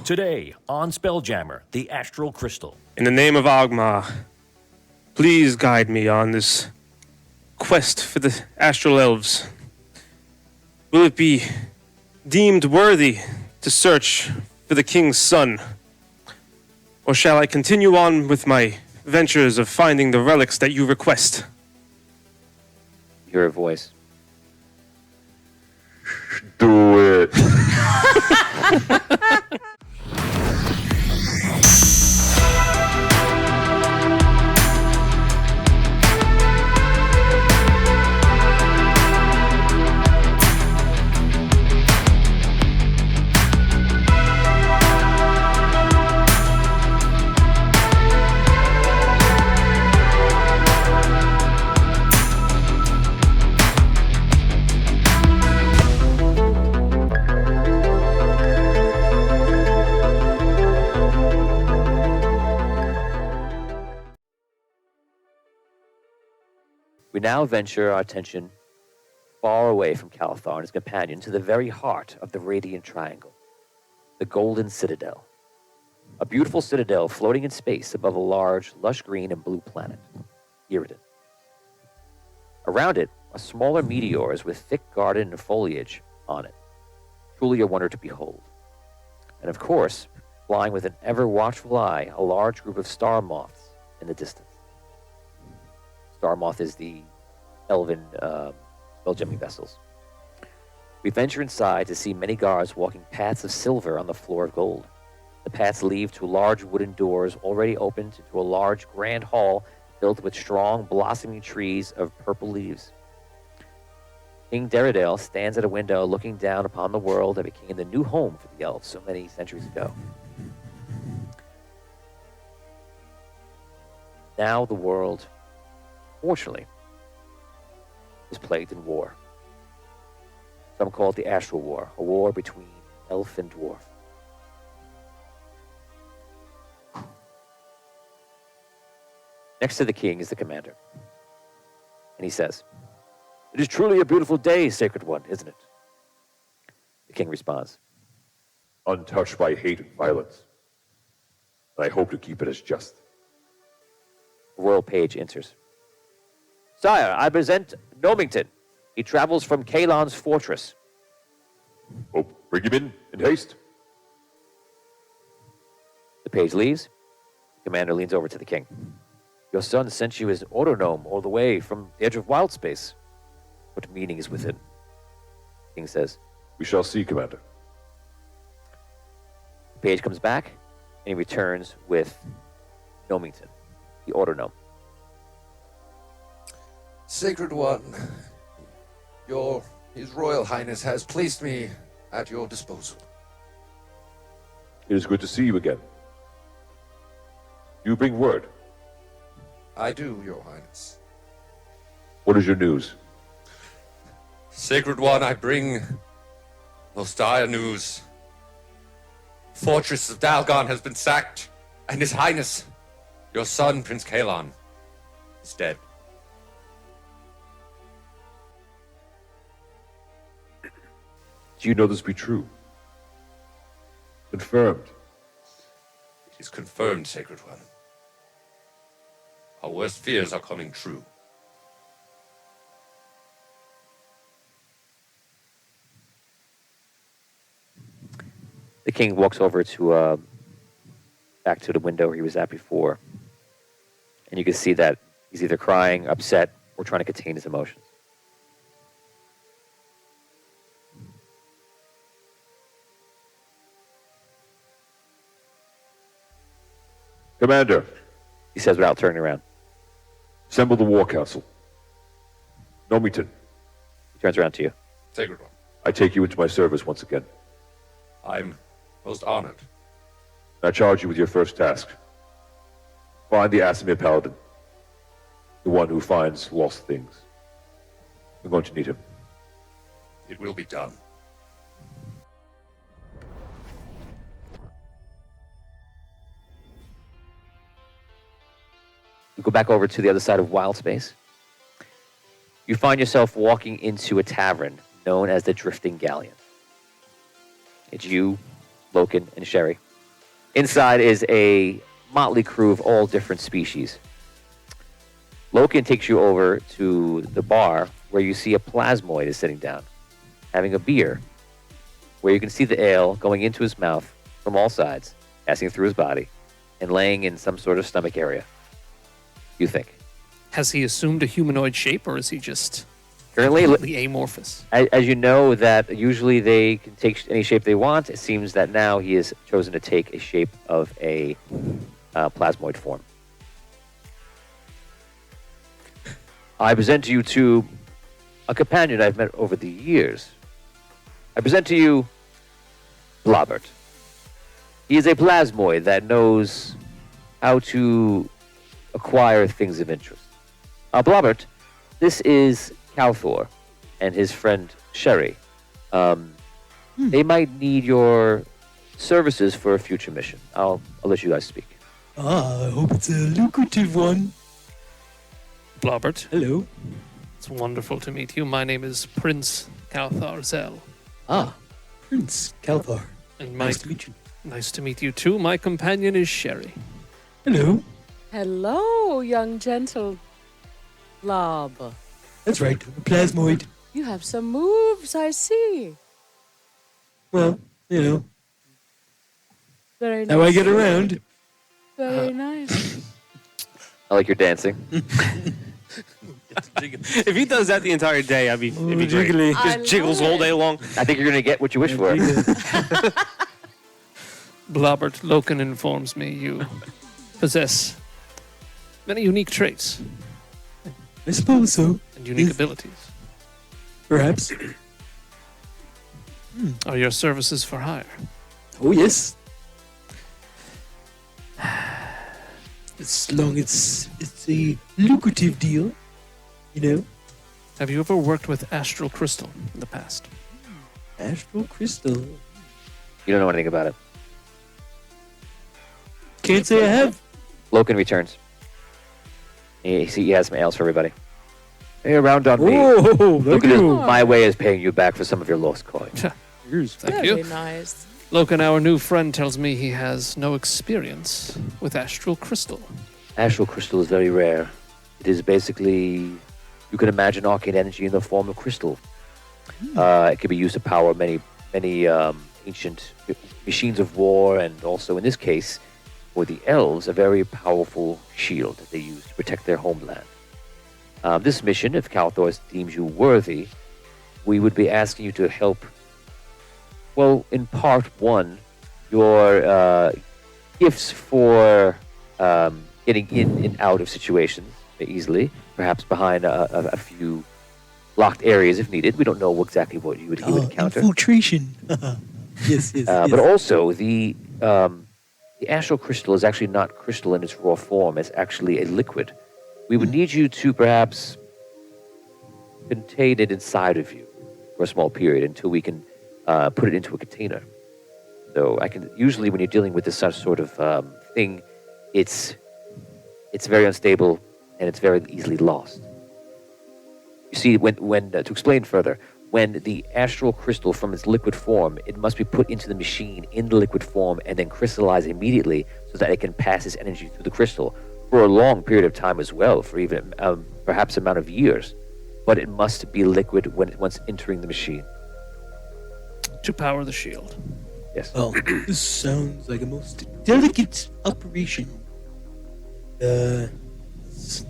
Today on Spelljammer, the Astral Crystal. In the name of Ogma, please guide me on this quest for the Astral Elves. Will it be deemed worthy to search for the King's son? Or shall I continue on with my ventures of finding the relics that you request? Hear a voice. Do it. We now venture our attention far away from Calathar and his companion to the very heart of the Radiant Triangle, the Golden Citadel. A beautiful citadel floating in space above a large, lush green and blue planet, Iridan. Around it are smaller meteors with thick garden and foliage on it, truly a wonder to behold. And of course, flying with an ever-watchful eye, a large group of star moths in the distance. Star moth is the elven spelljamming vessels. We venture inside to see many guards walking paths of silver on the floor of gold. The paths lead to large wooden doors already opened into a large grand hall filled with strong blossoming trees of purple leaves. King Deridale stands at a window looking down upon the world that became the new home for the elves so many centuries ago. Now the world, fortunately, is plagued in war. Some call it the Astral War, a war between elf and dwarf. Next to the king is the commander. And he says, "It is truly a beautiful day, Sacred One, isn't it?" The king responds, Untouched by hate and violence. And I hope to keep it as just. The royal page enters. "Sire, I present Nomington. He travels from Kalon's fortress." Oh, bring him in haste. The page leaves. The commander leans over to the king. "Your son sent you his autognome all the way from the edge of wild space. What meaning is within?" The king says. We shall see, Commander. The page comes back, and he returns with Nomington, the autognome. Sacred One, His Royal Highness has placed me at your disposal. It is good to see you again. You bring word. I do, Your Highness. What is your news? Sacred One, I bring most dire news. Fortress of Dalgon has been sacked, and His Highness, your son, Prince Kalon, is dead. Do you know this be true? Confirmed. It is confirmed, Sacred One. Our worst fears are coming true. The king walks over to back to the window where he was at before. And you can see that he's either crying, upset, or trying to contain his emotions. Commander, He says without turning around. assemble the War Council. Nomington, He turns around to you. Sacred One, I take you into my service once again. I'm most honored. I charge you with your first task. Find the Asimir Paladin. The one who finds lost things. We're going to need him. It will be done. You go back over to the other side of wild space. You find yourself walking into a tavern known as the Drifting Galleon. It's you, Loken, and Sherry. Inside is a motley crew of all different species. Loken takes you over to the bar where you see a plasmoid is sitting down, having a beer, where you can see the ale going into his mouth from all sides, passing through his body, and laying in some sort of stomach area. You think. Has he assumed a humanoid shape, or is he just Currently, completely amorphous? as you know that usually they can take any shape they want, it seems that now he has chosen to take a shape of a plasmoid form. I present to you two a companion I've met over the years. I present to you Blobbert. He is a plasmoid that knows how to acquire things of interest. Blobbert, this is Calthor and his friend Sherry. They might need your services for a future mission. I'll let you guys speak. I hope it's a lucrative one. Blobbert, Hello. it's wonderful to meet you. My name is Prince Calthar Zell. Prince Calthar. And Nice to meet you. Nice to meet you too. My companion is Sherry. Hello. Hello, young gentle blob. That's right, a plasmoid. You have some moves, I see. Well, you know, Very nice. how I get around. Very nice. I like your dancing. If he does that the entire day, it'd be great. jiggly. I Just jiggles love all it. day long. I think you're going to get what you wish for. Blobbert, Loken informs me you possess many unique traits I suppose so. and unique Yes. abilities. Perhaps. Are your services for hire? Oh, yes. As long as it's a lucrative deal, you know. Have you ever worked with Astral Crystal in the past? Astral crystal. You don't know anything about it. Can't say I have. Loken returns. He has some ales for everybody. Hey, around on me. Oh, Look at this. My way is paying you back for some of your lost coin. Thank Very you. nice. Loken, our new friend, tells me he has no experience with Astral Crystal. Astral crystal is very rare. It is basically, you can imagine arcane energy in the form of crystal. It can be used to power many ancient machines of war, and also in this case, for the elves, a very powerful shield that they use to protect their homeland. This mission, if Calthor deems you worthy, we would be asking you to help. Well, in part one, your gifts for getting in and out of situations easily, perhaps behind a few locked areas if needed. We don't know exactly what he would encounter. Infiltration. Yes, yes. But also, the astral crystal is actually not crystal in its raw form. It's actually a liquid. We would need you to perhaps contain it inside of you for a small period until we can put it into a container. So I can usually, when you're dealing with this sort of thing, it's very unstable and it's very easily lost. You see, when to explain further, when the astral crystal from its liquid form, it must be put into the machine in the liquid form and then crystallize immediately so that it can pass its energy through the crystal for a long period of time as well, for even perhaps amount of years. But it must be liquid once entering the machine. To power the shield. Yes. Well, this sounds like a most delicate operation. It's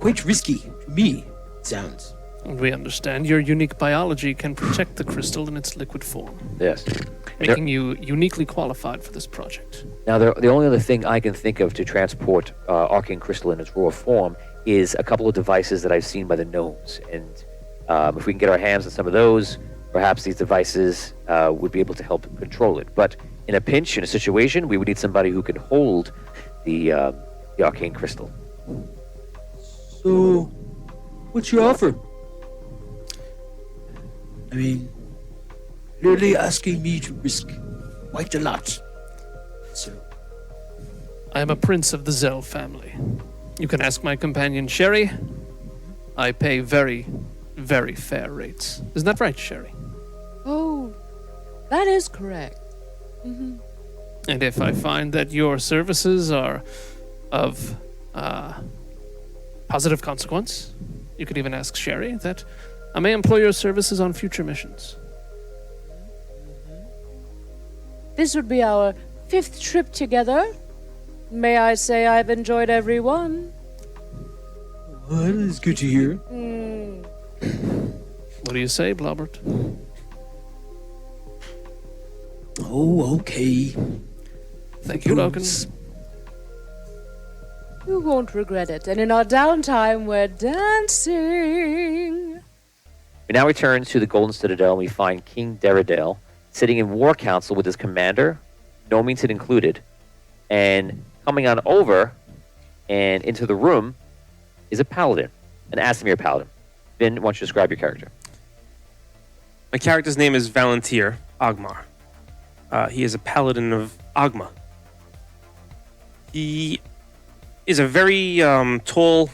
quite risky to me, it sounds. And we understand your unique biology can protect the crystal in its liquid form, Yes. making you uniquely qualified for this project. Now, the only other thing I can think of to transport arcane crystal in its raw form is a couple of devices that I've seen by the gnomes. And if we can get our hands on some of those, perhaps these devices would be able to help control it. But in a pinch, in a situation, we would need somebody who can hold the arcane crystal. So, what's your offer? I mean, really asking me to risk quite a lot. So, I am a prince of the Zell family. You can ask my companion Sherry. I pay very, very fair rates. Isn't that right, Sherry? Oh, that is correct. And if I find that your services are of positive consequence, you could even ask Sherry that I may employ your services on future missions. This would be our 5th trip together. May I say I've enjoyed every one? Well, it's good to hear. What do you say, Blobbert? Oh, okay. Thank you, Logan. You won't regret it. And in our downtime, we're dancing. We now return to the Golden Citadel and we find King Derridale sitting in war council with his commander, Nomington included, and coming on over and into the room is a paladin, an Asimir paladin. Vin, why don't you describe your character? My character's name is Valentir Agmar. He is a paladin of Agma. He is a very tall,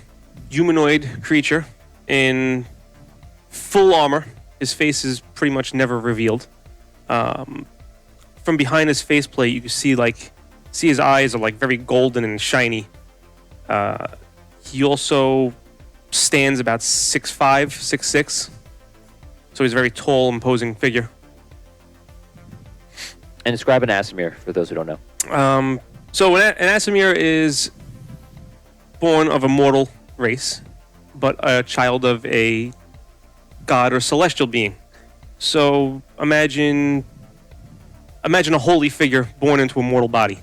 humanoid creature in full armor. His face is pretty much never revealed. From behind his faceplate, you can see his eyes are like very golden and shiny. He also stands about 6'5", 6'6", so he's a very tall, imposing figure. And describe an Asimir for those who don't know. So an Asimir is born of a mortal race, but a child of a god or celestial being. So imagine a holy figure born into a mortal body,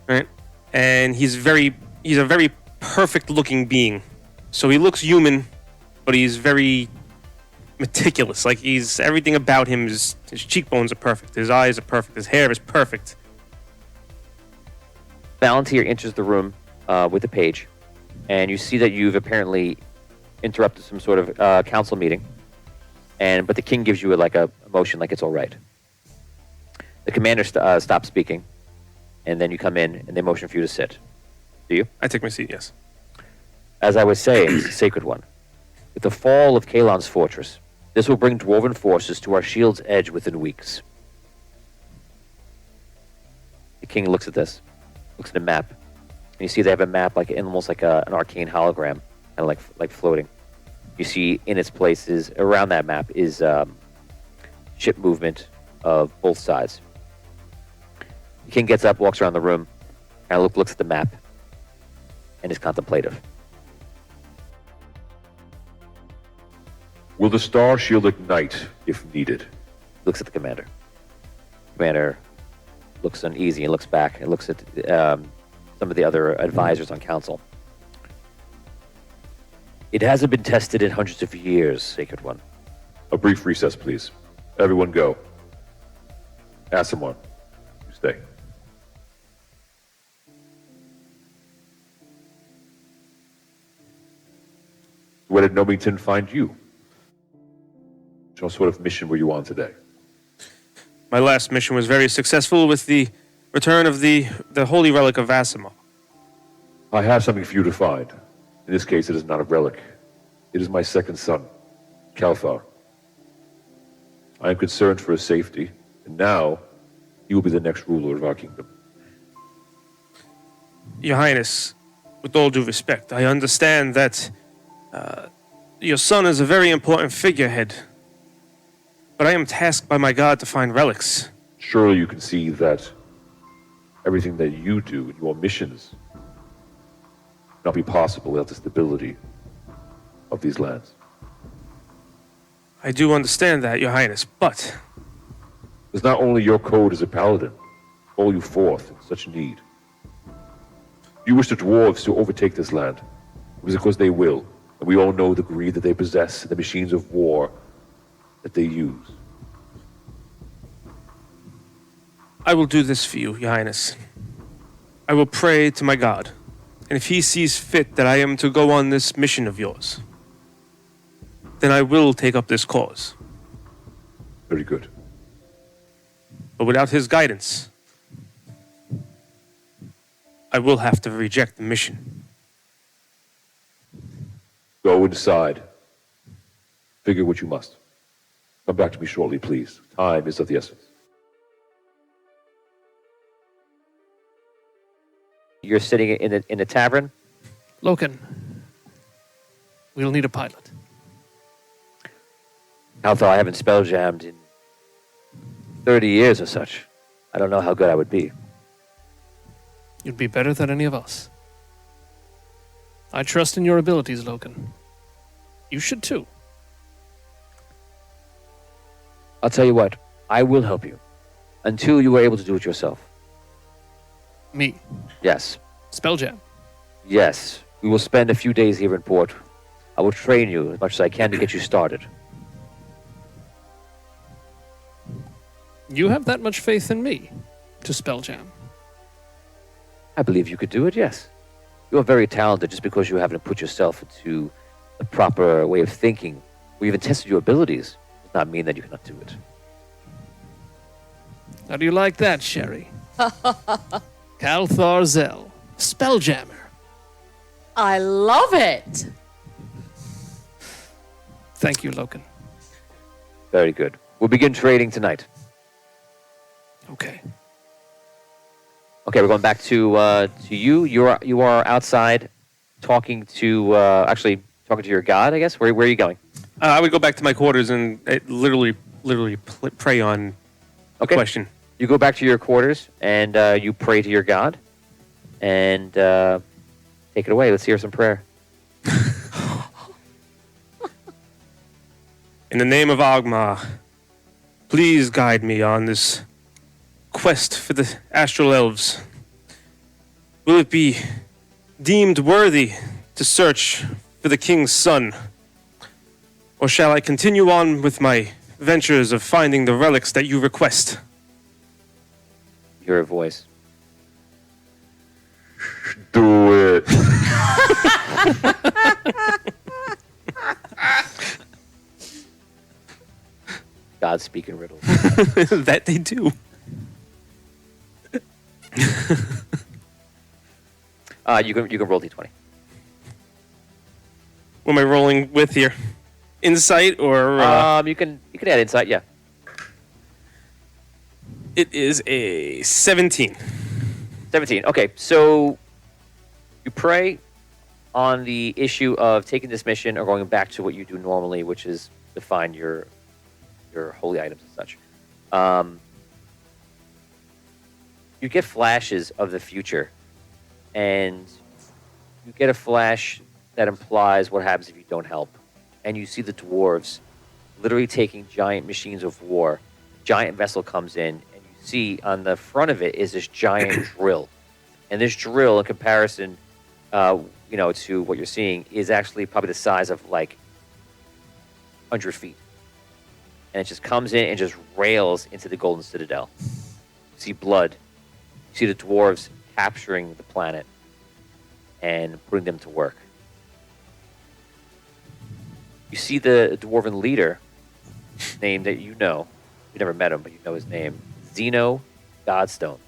right? And he's a very perfect-looking being. So he looks human, but he's very meticulous. Like everything about him is, his cheekbones are perfect, his eyes are perfect, his hair is perfect. Valentir enters the room with a page, and you see that you've apparently interrupted some sort of council meeting, but the king gives you a motion like it's all right. The commander stops speaking, and then you come in, and they motion for you to sit. Do you? I take my seat, yes. As I was saying, Sacred One, with the fall of Kalon's fortress, this will bring dwarven forces to our shield's edge within weeks. The king looks at this, looks at a map, and you see they have a map almost like an arcane hologram, kind of like floating. You see in its places around that map is ship movement of both sides. The king gets up, walks around the room, kind of looks at the map, and is contemplative. Will the star shield ignite if needed? Looks at the commander. Commander looks uneasy and looks back and looks at some of the other advisors on council. It hasn't been tested in hundreds of years, Sacred One. A brief recess, please. Everyone go. Asimar, you stay. Where did Nomington find you? What sort of mission were you on today? My last mission was very successful with the return of the holy relic of Asimov. I have something for you to find. In this case, it is not a relic. It is my second son, Kalthar. I am concerned for his safety, and now he will be the next ruler of our kingdom. Your Highness, with all due respect, I understand that your son is a very important figurehead, but I am tasked by my god to find relics. Surely you can see that everything that you do in your missions would not be possible without the stability of these lands. I do understand that, Your Highness, but It's not only your code as a paladin, call you forth in such need. If you wish the dwarves to overtake this land, it was because they will, and we all know the greed that they possess, the machines of war that they use. I will do this for you, Your Highness. I will pray to my god, and if he sees fit that I am to go on this mission of yours, then I will take up this cause. Very good. But without his guidance, I will have to reject the mission. Go inside. Figure what you must. Come back to me shortly, please. Time is of the essence. you're sitting in the tavern. Loken, we'll need a pilot. Although I haven't spelljammed in 30 years or such, I don't know how good I would be. You'd be better than any of us. I trust in your abilities, Loken. You should too. I'll tell you what, I will help you until you are able to do it yourself. Me. Yes. Spelljam. Yes. We will spend a few days here in port. I will train you as much as I can to get you started. You have that much faith in me to spelljam. I believe you could do it, yes. You are very talented just because you haven't put yourself into the proper way of thinking. We even tested your abilities. Does not mean that you cannot do it. How do you like that, Sherry? Kalthar Zell, Spelljammer. I love it. Thank you, Loken. Very good. We'll begin trading tonight. Okay. Okay, we're going back to you. You are outside talking to talking to your god, I guess. Where are you going? I would go back to my quarters and literally pray on a Okay. question. You go back to your quarters and you pray to your god, and take it away. Let's hear some prayer. In the name of Agma, please guide me on this quest for the Astral Elves. Will it be deemed worthy to search for the King's son? Or shall I continue on with my ventures of finding the relics that you request? Hear a voice. Do it. God speak in riddles. That they do. You can roll d20. What am I rolling with here? Insight or... You can add insight. Yeah. It is a 17. 17. Okay, so you pray on the issue of taking this mission or going back to what you do normally, which is to find your holy items and such. You get flashes of the future, and you get a flash that implies what happens if you don't help. And you see the dwarves literally taking giant machines of war. Giant vessel comes in, and you see on the front of it is this giant drill. And this drill, in comparison, to what you're seeing, is actually probably the size of like 100 feet. And it just comes in and just rails into the Golden Citadel. You see blood. You see the dwarves capturing the planet and putting them to work. You see the dwarven leader, name that you know. You never met him, but you know his name. Zeno Godstone.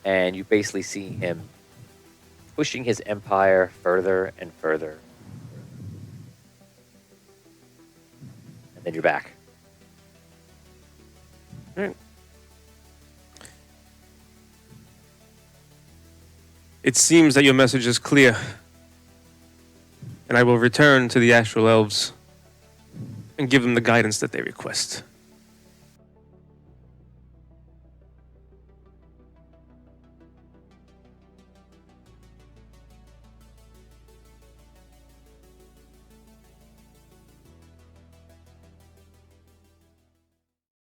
And you basically see him pushing his empire further and further. And then you're back. It seems that your message is clear. And I will return to the Astral Elves and give them the guidance that they request.